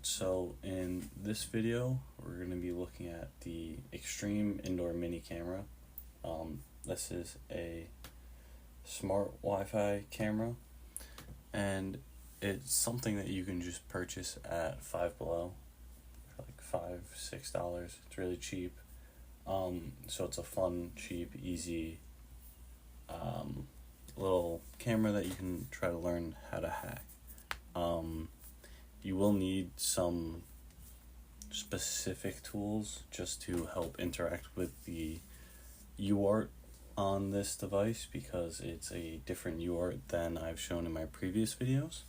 So in this video, we're going to be looking at the Extreme Indoor Mini Camera. This is a smart Wi-Fi camera, and it's something that you can just purchase at Five Below for like $5-6. It's really cheap. So it's a fun, cheap, easy little camera that you can try to learn how to hack. You will need some specific tools just to help interact with the UART on this device because it's a different UART than I've shown in my previous videos.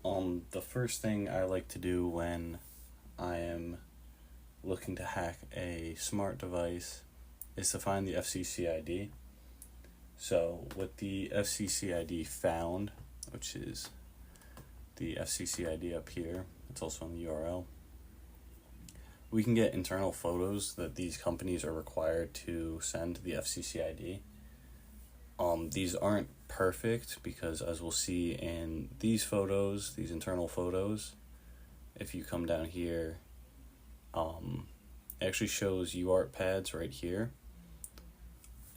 The first thing I like to do when I am looking to hack a smart device is to find the FCC ID. So with the FCC ID found, which is the FCC ID up here, it's also in the URL, we can get internal photos that these companies are required to send to the FCC ID. These aren't perfect because, as we'll see in these photos, these internal photos, if you come down here, it actually shows UART pads right here.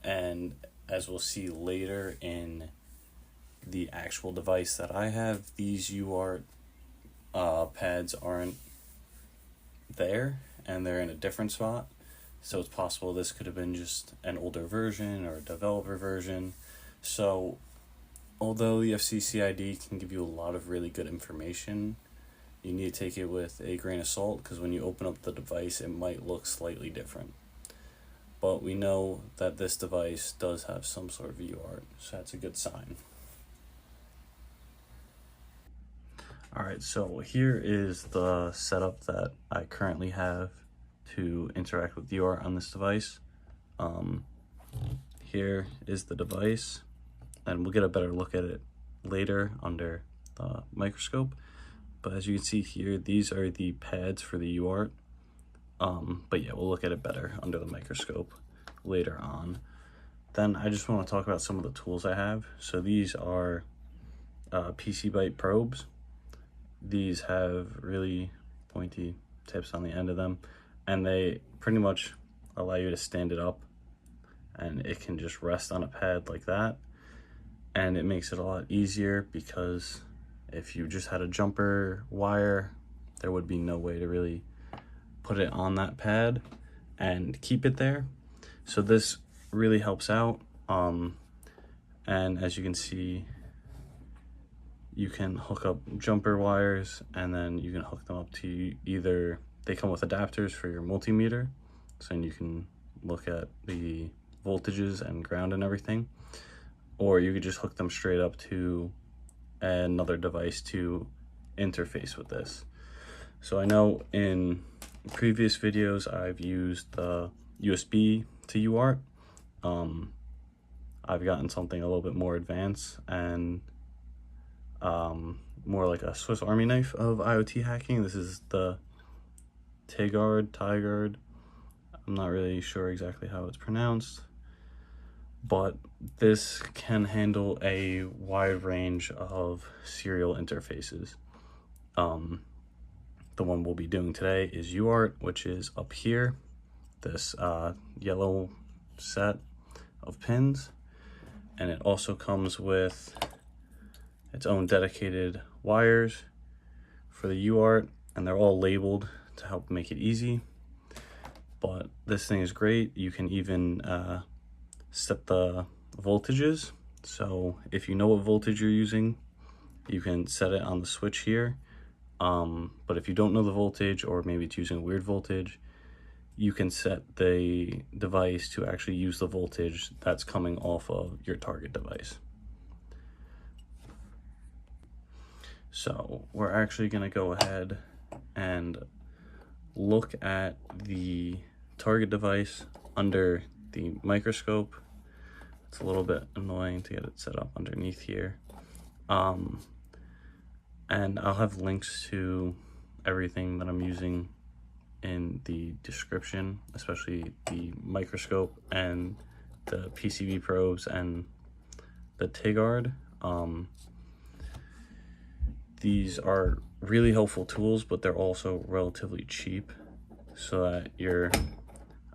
And as we'll see later in the actual device that I have, these UART pads aren't there and they're in a different spot. So it's possible this could have been just an older version or a developer version. So although the FCC ID can give you a lot of really good information, you need to take it with a grain of salt because when you open up the device, it might look slightly different. But we know that this device does have some sort of UART, so that's a good sign. Alright, so here is the setup that I currently have to interact with UART on this device. Here is the device, and we'll get a better look at it later under the microscope. But as you can see here, these are the pads for the UART. But yeah, we'll look at it better under the microscope later on. Then I just want to talk about some of the tools I have. So these are PCByte probes. These have really pointy tips on the end of them, and they pretty much allow you to stand it up, and it can just rest on a pad like that. And it makes it a lot easier because if you just had a jumper wire, there would be no way to really put it on that pad and keep it there. So this really helps out. And as you can see, you can hook up jumper wires and then you can hook them up to either, they come with adapters for your multimeter, so you can look at the voltages and ground and everything, or you could just hook them straight up to another device to interface with this. So I know in previous videos I've used the USB to UART. I've gotten something a little bit more advanced and more like a Swiss Army knife of IoT hacking. This is the Tigard. I'm not really sure exactly how it's pronounced, but this can handle a wide range of serial interfaces. The one we'll be doing today is UART, which is up here, this yellow set of pins, and it also comes with its own dedicated wires for the UART, and they're all labeled to help make it easy. But this thing is great. You can even set the voltages. So if you know what voltage you're using, you can set it on the switch here. But if you don't know the voltage, or maybe it's using a weird voltage, you can set the device to actually use the voltage that's coming off of your target device. So we're actually going to go ahead and look at the target device under the microscope. It's a little bit annoying to get it set up underneath here. And I'll have links to everything that I'm using in the description, especially the microscope and the PCB probes and the Tigard. these are really helpful tools, but they're also relatively cheap, so that your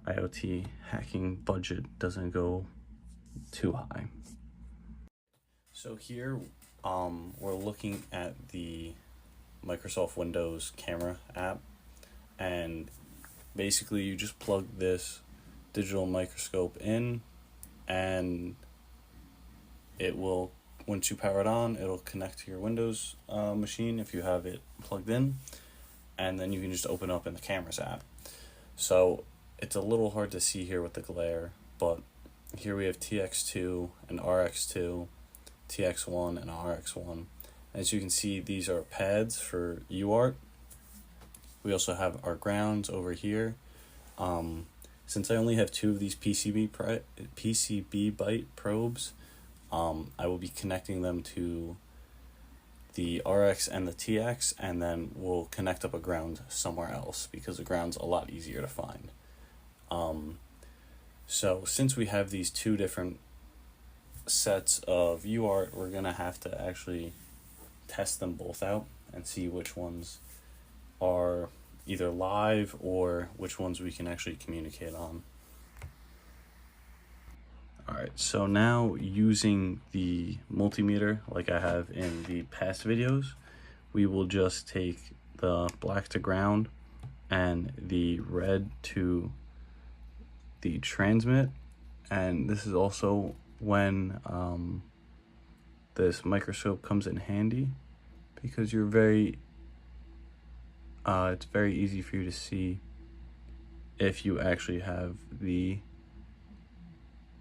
IoT hacking budget doesn't go too high. So here we're looking at the Microsoft Windows camera app, and basically you just plug this digital microscope in, and it will, once you power it on, it'll connect to your Windows machine if you have it plugged in, and then you can just open up in the Cameras app. So it's a little hard to see here with the glare, but here we have TX2 and RX2, TX1 and RX1. As you can see, these are pads for UART. We also have our grounds over here. Since I only have 2 of these PCB byte probes, I will be connecting them to the RX and the TX, and then we'll connect up a ground somewhere else because the ground's a lot easier to find. So since we have these 2 different sets of UART, we're gonna have to actually test them both out and see which ones are either live or which ones we can actually communicate on. Alright, so now using the multimeter like I have in the past videos, we will just take the black to ground and the red to the transmit, and this is also when this microscope comes in handy, because you're it's very easy for you to see if you actually have the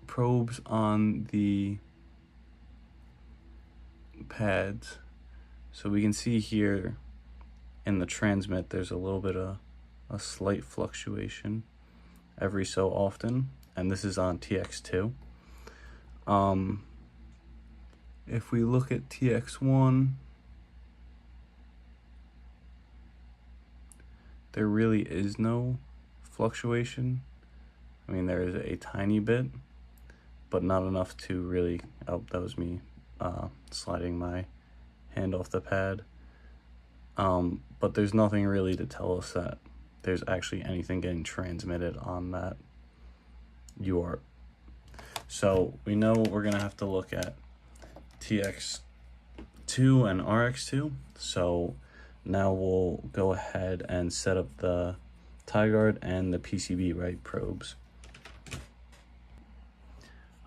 probes on the pads. So we can see here in the transmit there's a little bit of a slight fluctuation every so often, and this is on TX2. If we look at TX1, there really is no fluctuation. I mean, there is a tiny bit, but not enough to really, oh, that was me sliding my hand off the pad. But there's nothing really to tell us that there's actually anything getting transmitted on that UART. So we know we're gonna have to look at TX2 and RX2. So now we'll go ahead and set up the TiGuard and the PCB byte probes.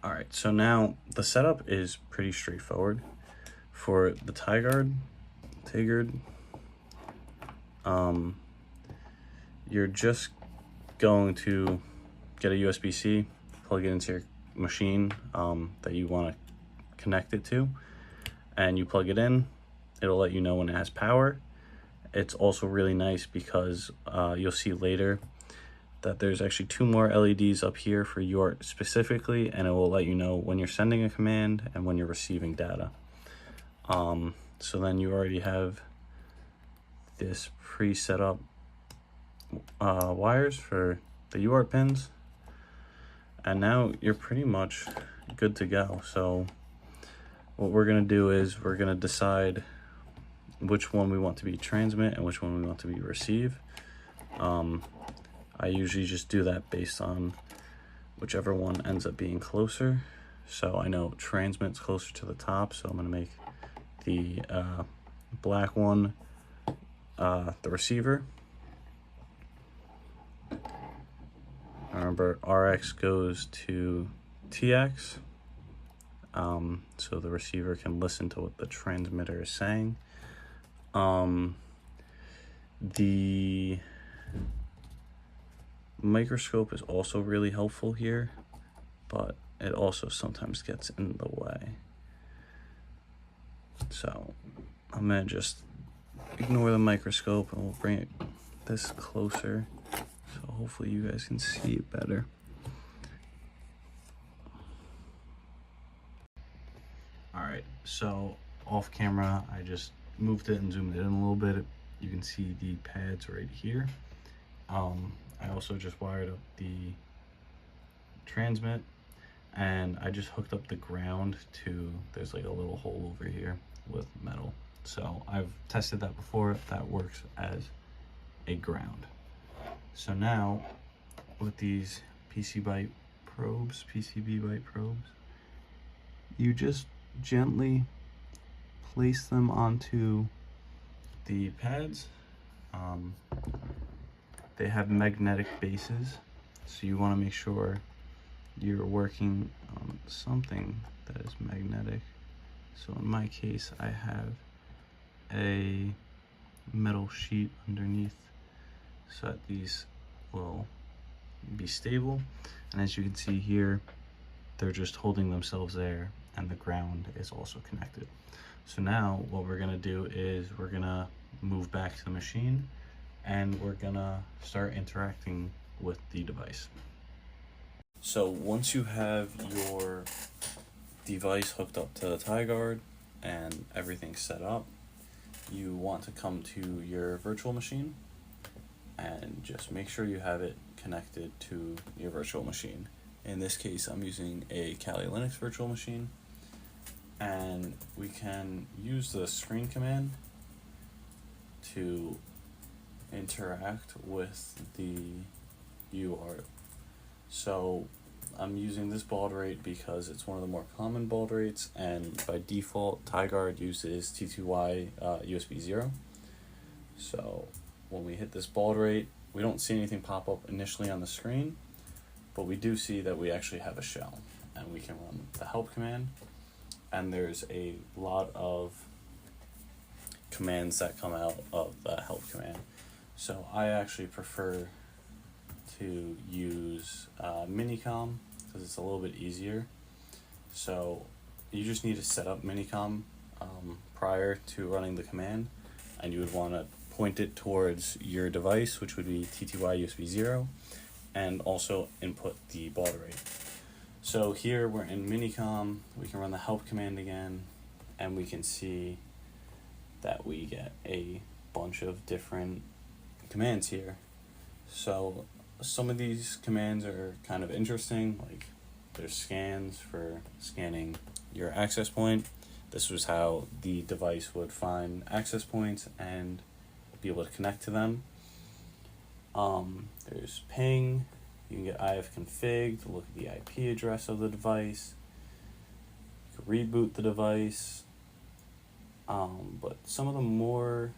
Alright, so now the setup is pretty straightforward. For the TiGuard, you're just going to get a USB-C, plug it into your machine that you want to connect it to, and you plug it in. It'll let you know when it has power. It's also really nice because you'll see later that there's actually 2 more LEDs up here for UART specifically, and it will let you know when you're sending a command and when you're receiving data. So then you already have this pre-set up wires for the UART pins, and now you're pretty much good to go. So what we're gonna do is we're gonna decide which one we want to be transmit and which one we want to be receive. I usually just do that based on whichever one ends up being closer. So I know transmit's closer to the top, so I'm gonna make the black one the receiver. Remember, RX goes to TX, so the receiver can listen to what the transmitter is saying. The microscope is also really helpful here, but it also sometimes gets in the way. So I'm gonna just ignore the microscope and we'll bring it this closer, so hopefully you guys can see it better. Alright, so off camera I just moved it and zoomed it in a little bit. You can see the pads right here. I also just wired up the transmit, and I just hooked up the ground to, there's like a little hole over here with metal. So I've tested that before, that works as a ground. So now with these PCB probes, you just gently place them onto the pads. They have magnetic bases, so you want to make sure you're working on something that is magnetic. So in my case, I have a metal sheet underneath so that these will be stable. And as you can see here, they're just holding themselves there, and the ground is also connected. So now what we're gonna do is we're gonna move back to the machine and we're gonna start interacting with the device. So once you have your device hooked up to the tie guard and everything set up, you want to come to your virtual machine and just make sure you have it connected to your virtual machine. In this case, I'm using a Kali Linux virtual machine, and we can use the screen command to interact with the UART. So I'm using this baud rate because it's one of the more common baud rates, and by default TieGuard uses T2Y USB 0. So when we hit this baud rate, we don't see anything pop up initially on the screen, but we do see that we actually have a shell, and we can run the help command, and there's a lot of commands that come out of the help command. So I actually prefer to use Minicom because it's a little bit easier. So you just need to set up Minicom prior to running the command, and you would want to point it towards your device, which would be TTY USB 0, and also input the baud rate. So here we're in Minicom, we can run the help command again, and we can see that we get a bunch of different commands here. So some of these commands are kind of interesting, like there's scans for scanning your access point. This was how the device would find access points and be able to connect to them. There's ping. You can get ifconfig to look at the IP address of the device. You can reboot the device. But some of the more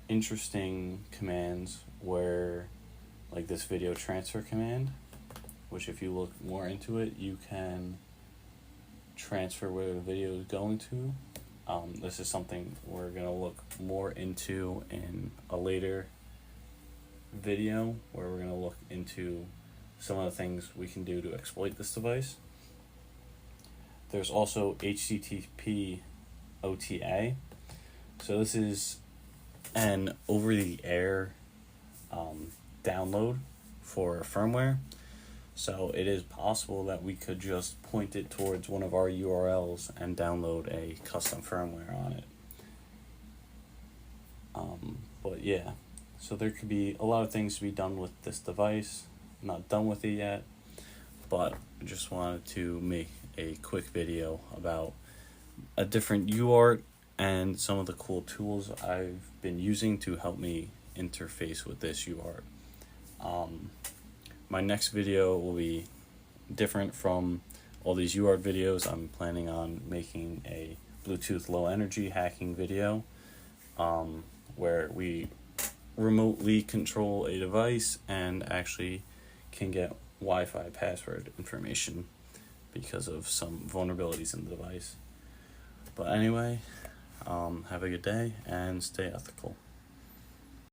interesting commands were like this video transfer command, which if you look more into it, you can transfer where the video is going to. This is something we're going to look more into in a later video, where we're going to look into some of the things we can do to exploit this device. There's also HTTP OTA. So this is an over-the-air download for firmware. So it is possible that we could just point it towards one of our URLs and download a custom firmware on it. But yeah, so there could be a lot of things to be done with this device. I'm not done with it yet, but I just wanted to make a quick video about a different UART and some of the cool tools I've been using to help me interface with this UART. My next video will be different from all these UART videos. I'm planning on making a Bluetooth low energy hacking video where we remotely control a device and actually can get Wi-Fi password information because of some vulnerabilities in the device. But anyway, have a good day and stay ethical.